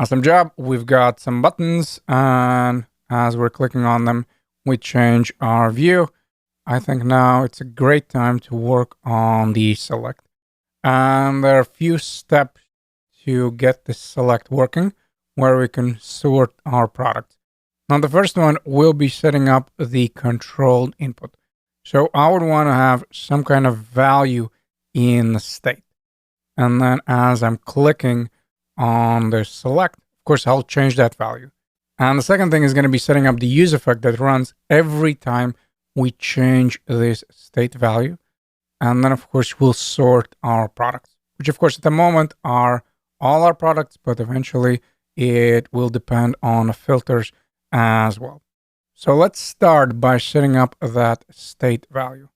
Awesome job. We've got some buttons, and as we're clicking on them, we change our view. I think now it's a great time to work on the select. And there are a few steps to get the select working where we can sort our products. Now, the first one will be setting up the controlled input. So I would want to have some kind of value in the state. And then as I'm clicking on the select, of course, I'll change that value. And the second thing is going to be setting up the use effect that runs every time we change this state value. And then, of course, we'll sort our products, which, of course, at the moment are all our products, but eventually it will depend on the filters as well. So let's start by setting up that state value.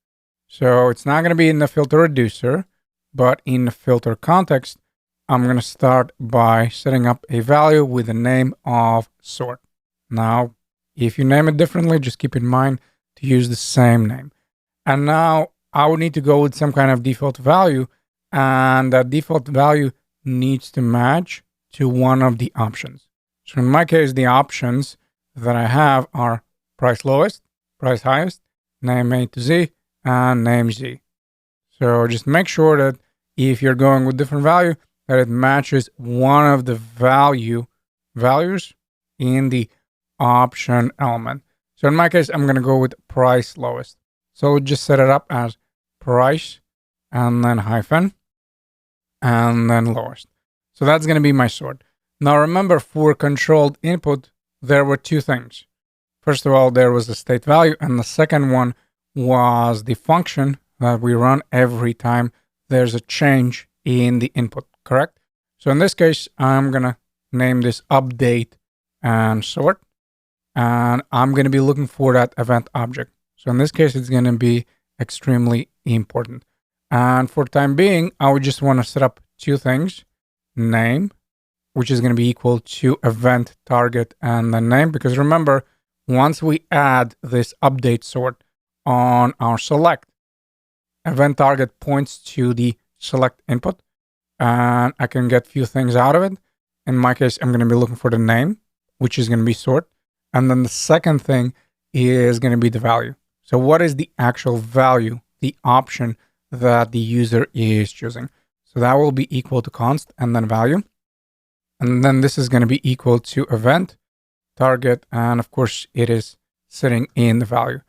So it's not going to be in the filter reducer, but in the filter context, I'm going to start by setting up a value with the name of sort. Now, if you name it differently, just keep in mind to use the same name. And now I would need to go with some kind of default value, and that default value needs to match to one of the options. So in my case, the options that I have are price lowest, price highest, name A to Z, and name Z. So just make sure that if you're going with different value, that it matches one of the values in the option element. So in my case, I'm going to go with price lowest. So just set it up as price and then hyphen and then lowest. So that's going to be my sort. Now remember, for controlled input, there were two things. First of all, there was the state value, and the second one was the function that we run every time there's a change in the input, correct? So in this case, I'm going to name this update and sort, and I'm going to be looking for that event object. So in this case, it's going to be extremely important. And for time being, I would just want to set up two things: name, which is going to be equal to event target and the name, because remember, once we add this update sort on our select, event target points to the select input, and I can get few things out of it. In my case, I'm going to be looking for the name, which is going to be sort. And then the second thing is going to be the value. So what is the actual value, the option that the user is choosing? So that will be equal to const and then value. And then this is going to be equal to event target. And of course, it is sitting in the value.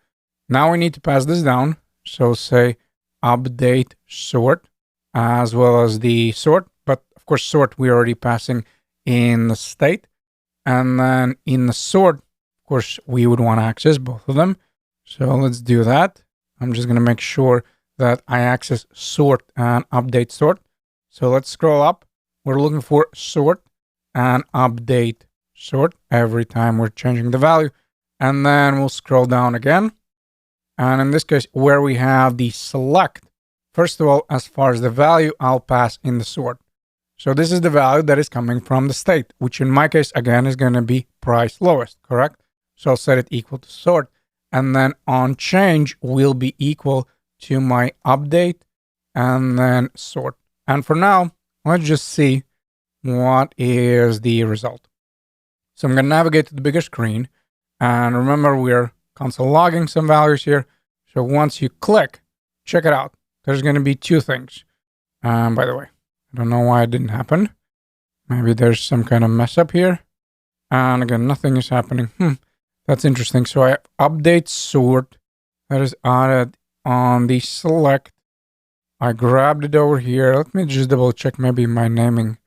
Now we need to pass this down. So say update sort as well as the sort. But of course, sort we're already passing in the state. And then in the sort, of course, we would want to access both of them. So let's do that. I'm just going to make sure that I access sort and update sort. So let's scroll up. We're looking for sort and update sort every time we're changing the value. And then we'll scroll down again. And in this case, where we have the select, first of all, as far as the value, I'll pass in the sort. So this is the value that is coming from the state, which in my case, again, is going to be price lowest, correct? So I'll set it equal to sort. And then on change will be equal to my update and then sort. And for now, let's just see what is the result. So I'm going to navigate to the bigger screen. And remember, we're console logging some values here. So once you click, check it out. There's going to be two things. By the way, I don't know why it didn't happen. Maybe there's some kind of mess up here. And again, nothing is happening. That's interesting. So I update sort that is added on the select. I grabbed it over here. Let me just double check. Maybe my naming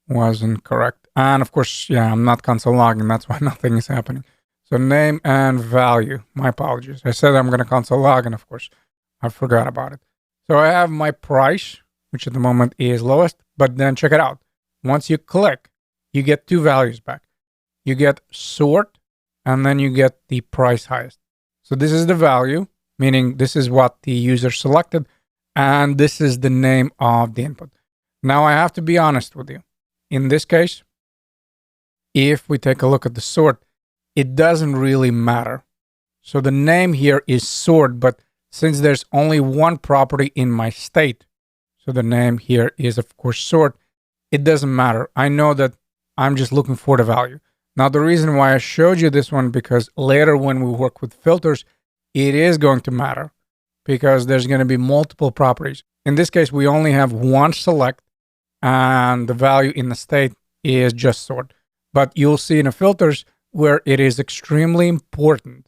wasn't correct. And of course, yeah, I'm not console logging. That's why nothing is happening. So name and value. My apologies. I said I'm going to console log, and of course, I forgot about it. So I have my price, which at the moment is lowest. But then check it out. Once you click, you get two values back. You get sort, and then you get the price highest. So this is the value, meaning this is what the user selected, and this is the name of the input. Now I have to be honest with you. In this case, if we take a look at the sort, it doesn't really matter. So the name here is sort, but since there's only one property in my state, so the name here is of course sort, it doesn't matter. I know that I'm just looking for the value. Now, the reason why I showed you this one, because later when we work with filters, it is going to matter because there's going to be multiple properties. In this case, we only have one select and the value in the state is just sort. But you'll see in the filters where it is extremely important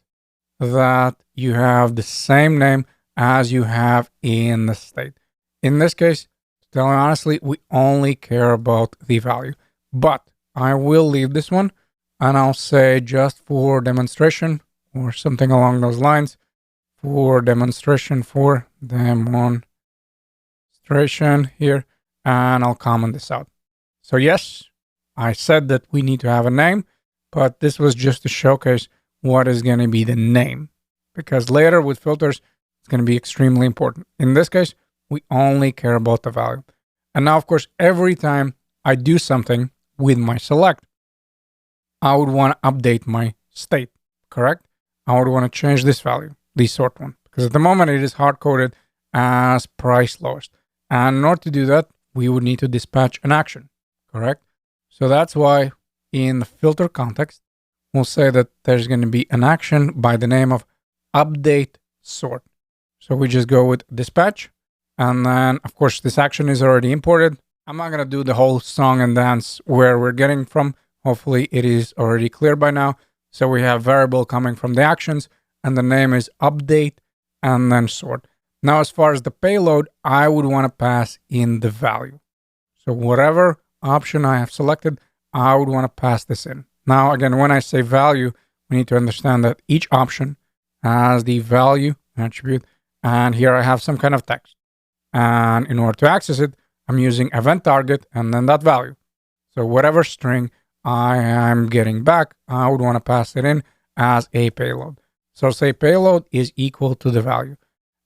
that you have the same name as you have in the state. In this case, to tell you honestly, we only care about the value. But I will leave this one and I'll say just for demonstration or something along those lines, for demonstration here, and I'll comment this out. So yes, I said that we need to have a name, but this was just to showcase what is going to be the name, because later with filters, it's going to be extremely important. In this case, we only care about the value. And now, of course, every time I do something with my select, I would want to update my state, correct? I would want to change this value, the sort one, because at the moment it is hard coded as price lowest. And in order to do that, we would need to dispatch an action, correct? So that's why in the filter context, we'll say that there's going to be an action by the name of update sort. So we just go with dispatch. And then, of course, this action is already imported. I'm not going to do the whole song and dance where we're getting from. Hopefully it is already clear by now. So we have variable coming from the actions and the name is update and then sort. Now, as far as the payload, I would want to pass in the value. So whatever option I have selected, I would want to pass this in. Now, again, when I say value, we need to understand that each option has the value attribute. And here I have some kind of text. And in order to access it, I'm using event target and then that value. So whatever string I am getting back, I would want to pass it in as a payload. So say payload is equal to the value.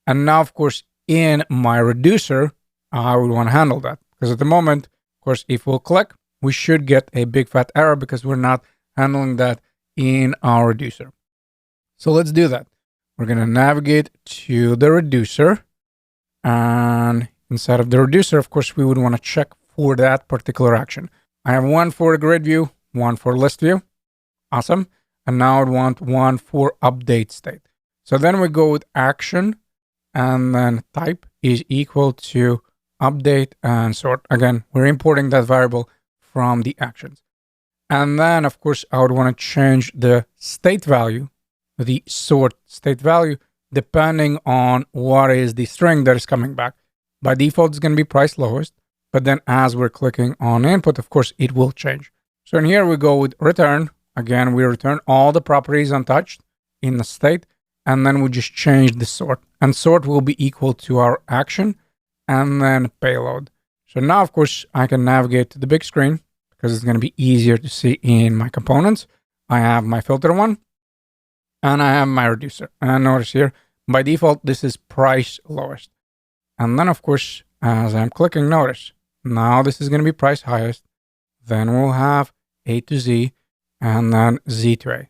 And now, of course, in my reducer, I would want to handle that because at the moment, of course, if we'll click, we should get a big fat error because we're not handling that in our reducer. So let's do that. We're going to navigate to the reducer. And inside of the reducer, of course, we would want to check for that particular action. I have one for grid view, one for list view. Awesome. And now I'd want one for update state. So then we go with action and then type is equal to update and sort. Again, we're importing that variable from the actions. And then, of course, I would want to change the state value, the sort state value, depending on what is the string that is coming back. By default, it's going to be price lowest. But then as we're clicking on input, of course, it will change. So in here, we go with return. Again, we return all the properties untouched in the state. And then we just change the sort. And sort will be equal to our action and then payload. So now, of course, I can navigate to the big screen because it's going to be easier to see in my components. I have my filter one and I have my reducer. And notice here, by default, this is price lowest. And then, of course, as I'm clicking, notice, now this is going to be price highest. Then we'll have A to Z and then Z to A.